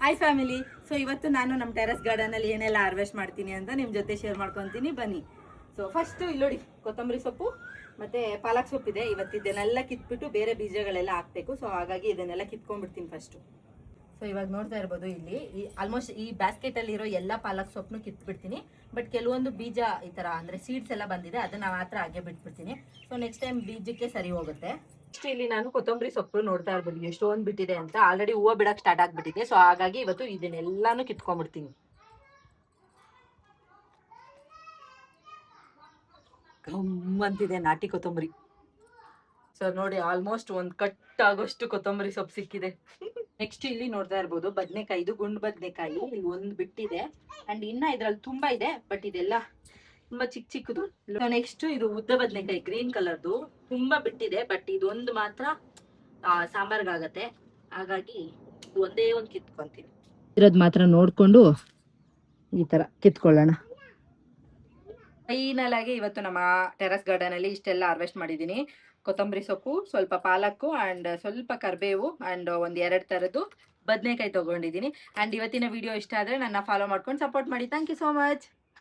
Hi family. So ಇವತ್ತು ನಾನು ನಮ್ಮ ಟೆರೆಸ್ ಗಾರ್ಡನಲ್ಲಿ ಏನೆಲ್ಲ ಹಾರ್ವೆಸ್ಟ್ ಮಾಡ್ತೀನಿ ಅಂತ ನಿಮ್ಮ ಜೊತೆ ಶೇರ್ ಮಾಡ್ಕೊತೀನಿ ಬನ್ನಿ. ಸೊ ಫಸ್ಟು ಇಲ್ಲಿ ನೋಡಿ, ಕೊತ್ತಂಬರಿ ಸೊಪ್ಪು ಮತ್ತು ಪಾಲಕ್ ಸೊಪ್ಪಿದೆ. ಇವತ್ತು ಇದನ್ನೆಲ್ಲ ಕಿತ್ಬಿಟ್ಟು ಬೇರೆ ಬೀಜಗಳೆಲ್ಲ ಹಾಕಬೇಕು. ಸೊ ಹಾಗಾಗಿ ಇದನ್ನೆಲ್ಲ ಕಿತ್ಕೊಂಡ್ಬಿಡ್ತೀನಿ ಫಸ್ಟು. ಸೊ ಇವಾಗ ನೋಡ್ತಾ ಇರ್ಬೋದು, ಇಲ್ಲಿ ಆಲ್ಮೋಸ್ಟ್ ಈ ಬ್ಯಾಸ್ಕೆಟಲ್ಲಿರೋ ಎಲ್ಲ ಪಾಲಕ್ ಸೊಪ್ಪನ್ನು ಕಿತ್ಬಿಡ್ತೀನಿ. ಬಟ್ ಕೆಲವೊಂದು ಬೀಜ ಈ ಥರ ಅಂದರೆ ಸೀಡ್ಸ್ ಎಲ್ಲ ಬಂದಿದೆ, ಅದನ್ನು ಮಾತ್ರ ಹಾಗೆ ಬಿಟ್ಬಿಡ್ತೀನಿ. ಸೊ ನೆಕ್ಸ್ಟ್ ಟೈಮ್ ಬೀಜಕ್ಕೆ ಸರಿ ಹೋಗುತ್ತೆ. ನೆಕ್ಸ್ಟ್ ಇಲ್ಲಿ ನಾನು ಕೊತ್ತಂಬರಿ ಸೊಪ್ಪು ನೋಡ್ತಾ ಇರ್ಬೋದು ಎಷ್ಟೊಂದು ಬಿಟ್ಟಿದೆ ಅಂತ. ಆಲ್ರೆಡಿ ಹೂವು ಬಿಡಕ್ಕೆ ಸ್ಟಾರ್ಟ್ ಆಗಿಬಿಟ್ಟಿದೆ. ಸೊ ಹಾಗಾಗಿ ಇವತ್ತು ಇದನ್ನೆಲ್ಲಾನು ಕಿತ್ಕೊಂಡ್ಬಿಡ್ತೀನಿ. ಗಮ್ಮಂತಿದೆ ನಾಟಿ ಕೊತ್ತಂಬರಿ. ಸೊ ನೋಡಿ, ಆಲ್ಮೋಸ್ಟ್ ಒಂದು ಕಟ್ ಆಗೋಷ್ಟು ಕೊತ್ತಂಬರಿ ಸೊಪ್ಪು ಸಿಕ್ಕಿದೆ. ನೆಕ್ಸ್ಟ್ ಇಲ್ಲಿ ನೋಡ್ತಾ ಇರ್ಬೋದು ಬದನೆಕಾಯಿ, ಇದು ಗುಂಡು ಬದನೆಕಾಯಿ. ಇಲ್ಲಿ ಒಂದು ಬಿಟ್ಟಿದೆ ಅಂಡ್ ಇನ್ನ ಇದ್ರಲ್ಲಿ ತುಂಬಾ ಇದೆ, ಬಟ್ ಇದೆಲ್ಲ ತುಂಬಾ ಚಿಕ್ಕ ಚಿಕ್ಕದು. ನೆಕ್ಸ್ಟ್ ಇದು ಉದ್ದ ಬದನೆಕಾಯಿ ಗ್ರೀನ್ ಕಲರ್ದು, ತುಂಬಾ ಬಿಟ್ಟಿದೆ. ಬಟ್ ಇದೊಂದು ಮಾತ್ರ ಸಾಂಬಾರ್ಗಾಗತ್ತೆ, ಹಾಗಾಗಿ ಒಂದೇ ಒಂದು ಕಿತ್ಕೊಂತೀನಿ. ಇರೋದು ಮಾತ್ರ ನೋಡ್ಕೊಂಡು ಈ ತರ ಕಿತ್ಕೊಳ್ಳೋಣ. ಫೈನಲ್ ಆಗಿ ಇವತ್ತು ನಮ್ಮ ಟೆರೆಸ್ ಗಾರ್ಡನ್ ಅಲ್ಲಿ ಇಷ್ಟೆಲ್ಲ ಹಾರ್ವೆಸ್ಟ್ ಮಾಡಿದೀನಿ. ಕೊತ್ತಂಬರಿ ಸೊಪ್ಪು, ಸ್ವಲ್ಪ ಪಾಲಕ್ಕು ಅಂಡ್ ಸ್ವಲ್ಪ ಕರಿಬೇವು ಅಂಡ್ ಒಂದ್ 2 ತರದ್ದು ಬದನೆಕಾಯಿ ತಗೊಂಡಿದ್ದೀನಿ. ಅಂಡ್ ಇವತ್ತಿನ ವಿಡಿಯೋ ಇಷ್ಟ ಆದ್ರೆ ನನ್ನ ಫಾಲೋ ಮಾಡ್ಕೊಂಡು ಸಪೋರ್ಟ್ ಮಾಡಿ. Thank you so much.